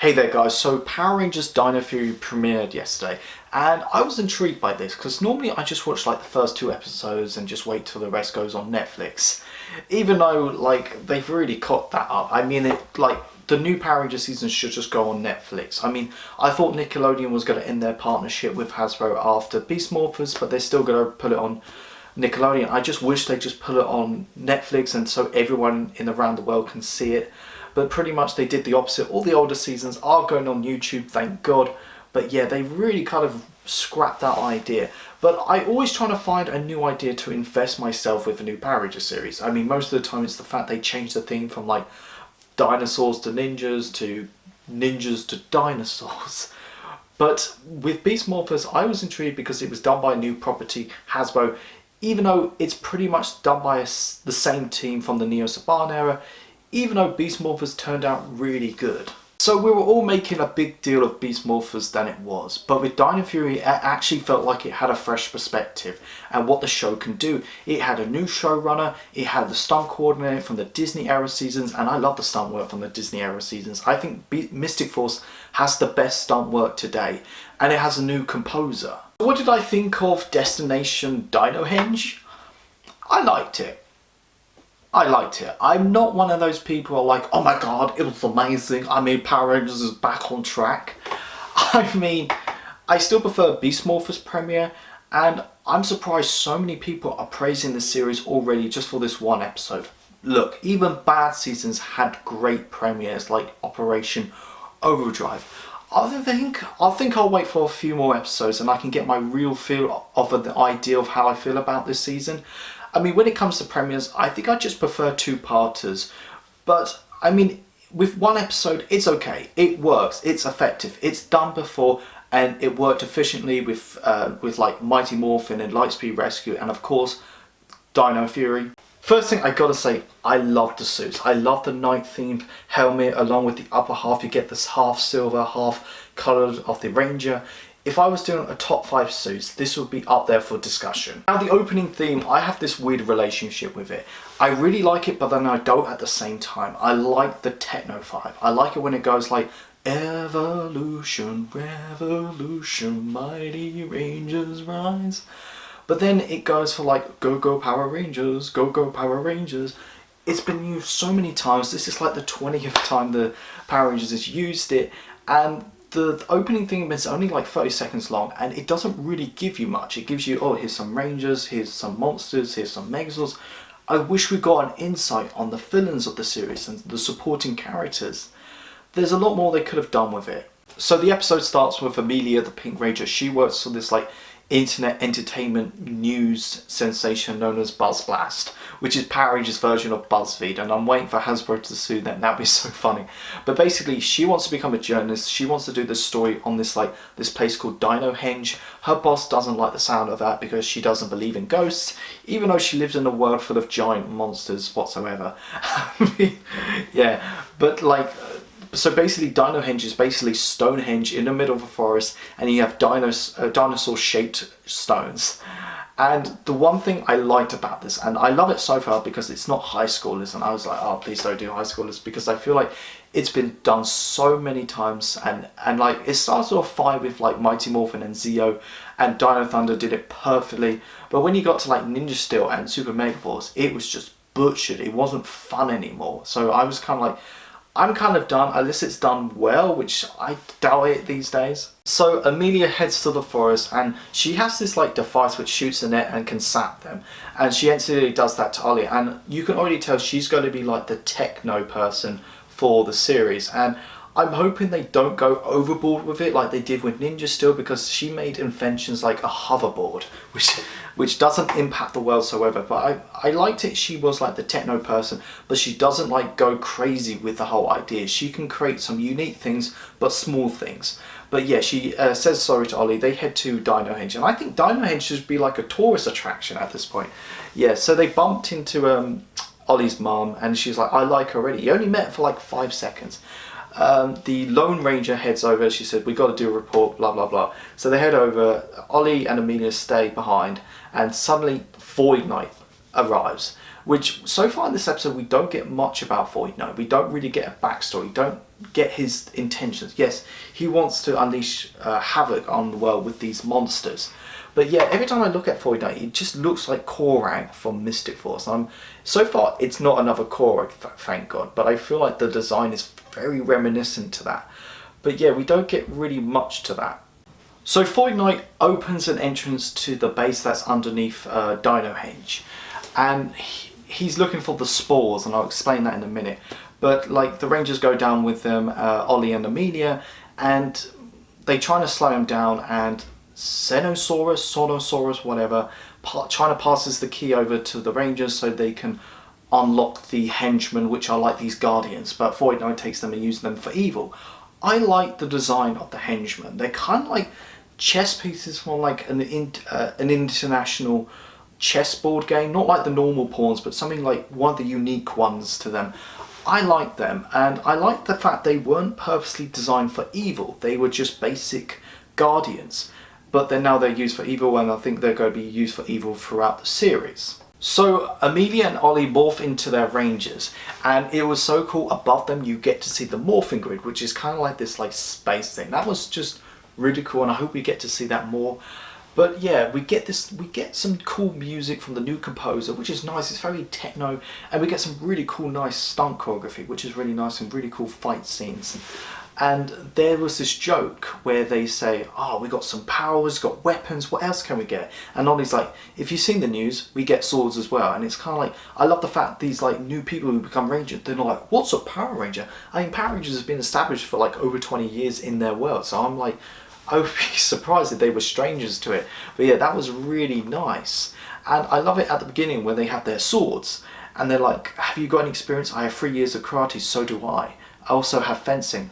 Hey there guys, so Power Rangers Dino Fury premiered yesterday and I was intrigued by this because normally I just watch like the first 2 episodes and just wait till the rest goes on Netflix. Even though like they've really cut that up. I mean, the new Power Rangers season should just go on Netflix. I mean, I thought Nickelodeon was going to end their partnership with Hasbro after Beast Morphers, but they're still going to put it on Nickelodeon. I just wish they just put it on Netflix and so everyone around the world can see it. But pretty much they did the opposite. All the older seasons are going on YouTube, thank God. But yeah, they really kind of scrapped that idea. But I always try to find a new idea to invest myself with a new Power Rangers series. I mean, most of the time it's the fact they changed the theme from like dinosaurs to ninjas to dinosaurs. But with Beast Morphers, I was intrigued because it was done by a new property, Hasbro. Even though it's pretty much done by the same team from the Neo Saban era, even though Beast Morphers turned out really good. So we were all making a big deal of Beast Morphers than it was, but with Dino Fury it actually felt like it had a fresh perspective and what the show can do. It had a new showrunner, it had the stunt coordinator from the Disney era seasons, and I love the stunt work from the Disney era seasons. I think Mystic Force has the best stunt work today, and it has a new composer. What did I think of Destination Dinohenge? I liked it. I'm not one of those people who are like, oh my god, it was amazing. I mean, Power Rangers is back on track. I mean, I still prefer Beast Morphers premiere, and I'm surprised so many people are praising the series already just for this one episode. Look, even bad seasons had great premieres like Operation Overdrive. I think I'll wait for a few more episodes and I can get my real feel of the idea of how I feel about this season. I mean, when it comes to premieres, I think I just prefer two-parters. But, I mean, with one episode, it's okay. It works. It's effective. It's done before, and it worked efficiently with like Mighty Morphin and Lightspeed Rescue, and of course, Dino Fury. First thing I gotta say, I love the suits. I love the night-themed helmet, along with the upper half. You get this half silver, half coloured of the Ranger. If I was doing a top 5 suits, this would be up there for discussion. Now the opening theme, I have this weird relationship with it. I really like it, but then I don't at the same time. I like the techno vibe. I like it when it goes like, evolution, revolution, mighty Rangers rise. But then it goes for like, go go Power Rangers, go go Power Rangers. It's been used so many times. This is like the 20th time the Power Rangers has used it, and the opening theme is only like 30 seconds long and it doesn't really give you much. It gives you, oh, here's some Rangers, here's some monsters, here's some Megazords. I wish we got an insight on the villains of the series and the supporting characters. There's a lot more they could have done with it. So the episode starts with Amelia, the Pink Ranger. She works for this like internet entertainment news sensation known as Buzz Blast, which is Power Rangers' version of BuzzFeed, and I'm waiting for Hasbro to sue them. That'd be so funny. But basically, she wants to become a journalist. She wants to do this story on this place called Dinohenge. Her boss doesn't like the sound of that because she doesn't believe in ghosts, even though she lives in a world full of giant monsters whatsoever. Yeah, but like, so basically Dinohenge is basically Stonehenge in the middle of a forest, and you have dinosaur-shaped stones. And the one thing I liked about this, and I love it so far because it's not high schoolers, and I was like, oh, please don't do high schoolers, because I feel like it's been done so many times, and like it started off fine with like Mighty Morphin and Zeo, and Dino Thunder did it perfectly, but when you got to like Ninja Steel and Super Mega Force, it was just butchered. It wasn't fun anymore. So I was kind of like, I'm kind of done, unless it's done well, which I doubt it these days. So Amelia heads to the forest and she has this like device which shoots a net and can sap them. And she instantly does that to Ollie, and you can already tell she's going to be like the techno person for the series. And I'm hoping they don't go overboard with it like they did with Ninja Steel, because she made inventions like a hoverboard, which doesn't impact the world whatsoever. But I liked it. She was like the techno person, but she doesn't like go crazy with the whole idea. She can create some unique things, but small things. But yeah, she says sorry to Ollie. They head to Dinohenge, and I think Dinohenge should be like a tourist attraction at this point. Yeah, so they bumped into Ollie's mum, and she's like, I like her already. You only met her for like 5 seconds. The Lone Ranger heads over. She said, we got to do a report, blah blah blah. So they head over. Ollie and Amelia stay behind, and suddenly Void Knight arrives, which so far in this episode we don't get much about Void Knight. We don't really get a backstory. We don't get his intentions. Yes, he wants to unleash havoc on the world with these monsters. But yeah, every time I look at Void Knight, it just looks like Korag from Mystic Force. So far, it's not another Korag, thank God. But I feel like the design is very reminiscent to that. But yeah, we don't get really much to that. So Void Knight opens an entrance to the base that's underneath Dinohenge. And he's looking for the spores, and I'll explain that in a minute. But like the Rangers go down with them, Ollie and Amelia, and they trying to slow him down, and Sonosaurus, whatever, China passes the key over to the Rangers so they can unlock the henchmen, which are like these guardians, but Void Knight takes them and uses them for evil. I like the design of the henchmen. They're kind of like chess pieces from like an international chessboard game, not like the normal pawns, but something like one of the unique ones to them. I like them, and I like the fact they weren't purposely designed for evil. They were just basic guardians. But then now they're used for evil, and I think they're going to be used for evil throughout the series. So Amelia and Ollie morph into their Rangers, and it was so cool. Above them you get to see the morphing grid, which is kind of like this like space thing. That was just really cool, and I hope we get to see that more. But yeah, we get some cool music from the new composer, which is nice. It's very techno, and we get some really cool, nice stunt choreography, which is really nice, and really cool fight scenes. And there was this joke where they say, oh, we got some powers, got weapons, what else can we get? And Ollie's like, if you've seen the news, we get swords as well. And it's kind of like, I love the fact these like new people who become Rangers, they're not like, what's a Power Ranger? I mean, Power Rangers has been established for like over 20 years in their world. So I'm like, I would be surprised if they were strangers to it. But yeah, that was really nice. And I love it at the beginning when they have their swords. And they're like, have you got any experience? I have 3 years of karate, so do I. I also have fencing.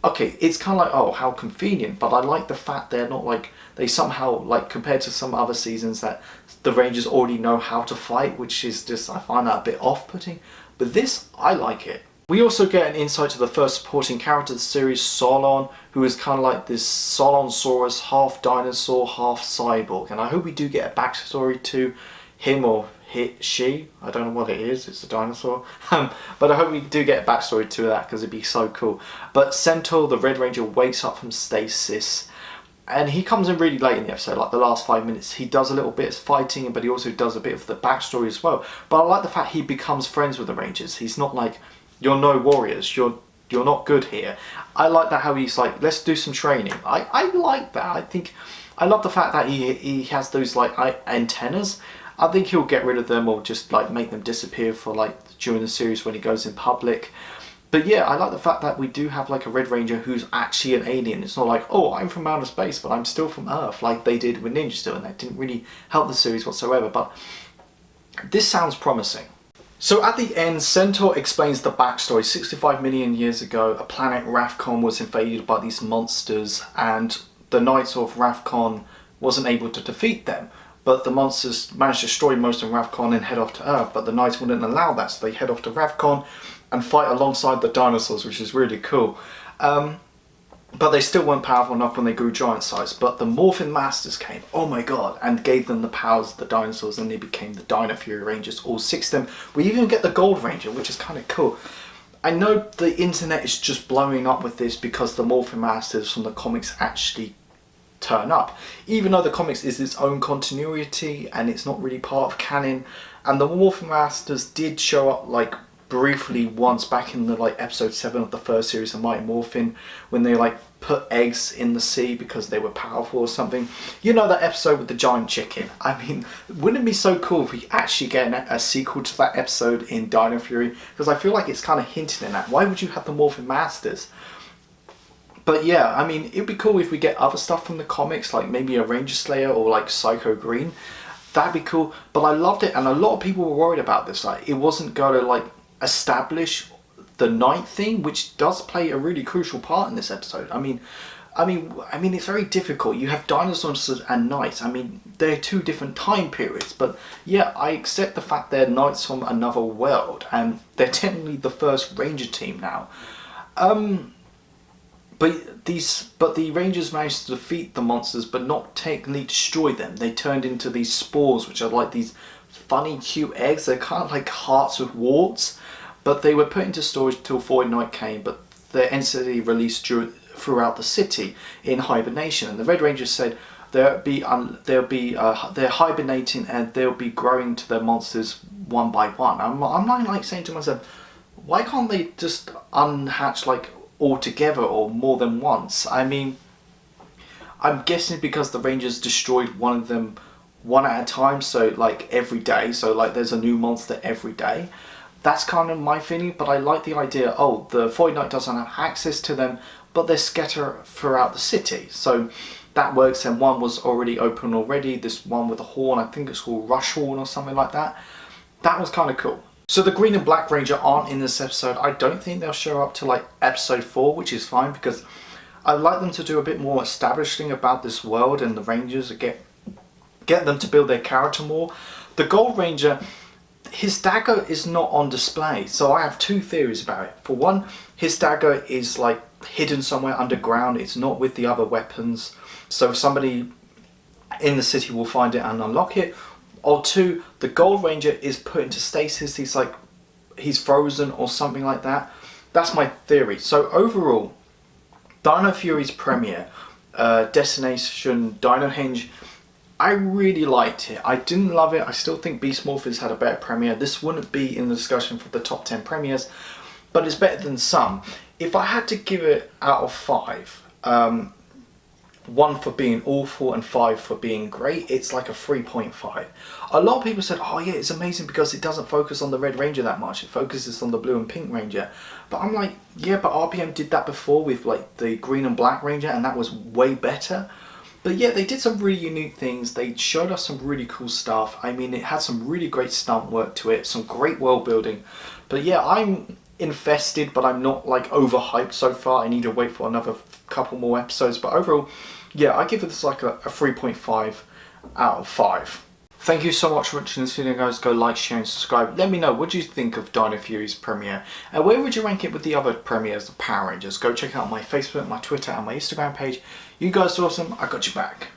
Okay, it's kind of like, oh, how convenient, but I like the fact they're not like, they somehow, like, compared to some other seasons that the Rangers already know how to fight, which is just, I find that a bit off-putting. But this, I like it. We also get an insight to the first supporting character of the series, Solon, who is kind of like this Solonsaurus, half dinosaur, half cyborg. And I hope we do get a backstory to him or she, I don't know what it is, it's a dinosaur, but I hope we do get a backstory to that because it'd be so cool. But Centaur, the Red Ranger, wakes up from stasis, and he comes in really late in the episode, like the last 5 minutes. He does a little bit of fighting, but he also does a bit of the backstory as well. But I like the fact he becomes friends with the Rangers. He's not like, you're no warriors, you're not good here. I like that how he's like, let's do some training. I like that. I love the fact that he has those like antennas. I think he'll get rid of them or just like make them disappear for like during the series when he goes in public. But yeah, I like the fact that we do have like a Red Ranger who's actually an alien. It's not like, oh, I'm from outer space, but I'm still from Earth, like they did with Ninja Steel, and that didn't really help the series whatsoever. But this sounds promising. So at the end, Centaur explains the backstory. 65 million years ago, a planet Ravcon was invaded by these monsters, and the Knights of Ravcon wasn't able to defeat them. But the monsters managed to destroy most of Ravcon and head off to Earth, but the Knights wouldn't allow that, so they head off to Ravcon and fight alongside the dinosaurs, which is really cool. But they still weren't powerful enough when they grew giant size. But the Morphin Masters came, oh my god, and gave them the powers of the dinosaurs, and they became the Dino Fury Rangers, all 6 of them. We even get the Gold Ranger, which is kind of cool. I know the internet is just blowing up with this because the Morphin Masters from the comics actually turn up, even though the comics is its own continuity and it's not really part of canon. And the Morphin Masters did show up like briefly once back in the like episode 7 of the first series of Mighty Morphin, when they like put eggs in the sea because they were powerful or something. You know, that episode with the giant chicken. I mean, wouldn't it be so cool if we actually get a sequel to that episode in Dino Fury? Because I feel like it's kind of hinted in that. Why would you have the Morphin Masters? But yeah, I mean, it'd be cool if we get other stuff from the comics, like maybe a Ranger Slayer or like Psycho Green. That'd be cool. But I loved it, and a lot of people were worried about this. Like, it wasn't going to like establish the night theme, which does play a really crucial part in this episode. I mean, it's very difficult. You have dinosaurs and knights. I mean, they're 2 different time periods. But yeah, I accept the fact they're knights from another world, and they're technically the first Ranger team now. But the Rangers managed to defeat the monsters, but not technically destroy them. They turned into these spores, which are like these funny, cute eggs. They're kind of like hearts with warts, but they were put into storage till Void Knight came, but they're instantly released throughout the city in hibernation. And the Red Rangers said they're hibernating and they'll be growing to their monsters one by one. I'm like saying to myself, why can't they just unhatch like all together or more than once? I mean, I'm guessing because the Rangers destroyed one of them one at a time, so like every day, so like there's a new monster every day. That's kind of my feeling, but I like the idea, oh, the Void Knight doesn't have access to them, but they're scattered throughout the city. So that works, and one was already open already, this one with a horn, I think it's called Rush Horn or something like that. That was kind of cool. So the Green and Black Ranger aren't in this episode. I don't think they'll show up to like episode 4, which is fine, because I'd like them to do a bit more establishing about this world and the Rangers, get them to build their character more. The Gold Ranger, his dagger is not on display, so I have two theories about it. For one, his dagger is like hidden somewhere underground, it's not with the other weapons, so somebody in the city will find it and unlock it. Or two, the Gold Ranger is put into stasis, he's frozen or something like that. That's my theory. So overall, Dino Fury's premiere, Destination Dinohenge, I really liked it. I didn't love it. I still think Beast Morphers had a better premiere. This wouldn't be in the discussion for the top 10 premieres, but it's better than some. If I had to give it out of 5, 1 for being awful and 5 for being great, it's like a 3.5. A lot of people said, oh yeah, it's amazing because it doesn't focus on the Red Ranger that much, it focuses on the Blue and Pink Ranger. But I'm like, yeah, but RPM did that before with like the Green and Black Ranger, and that was way better. But yeah, they did some really unique things. They showed us some really cool stuff. I mean, it had some really great stunt work to it, some great world building. But yeah, I'm invested, but I'm not like overhyped so far. I need to wait for another couple more episodes. But overall, yeah, I give this like a 3.5 out of 5. Thank you so much for watching this video, guys. Go like, share and subscribe. Let me know, what do you think of Dino Fury's premiere? And where would you rank it with the other premieres, the Power Rangers? Go check out my Facebook, my Twitter and my Instagram page. You guys are awesome. I got you back.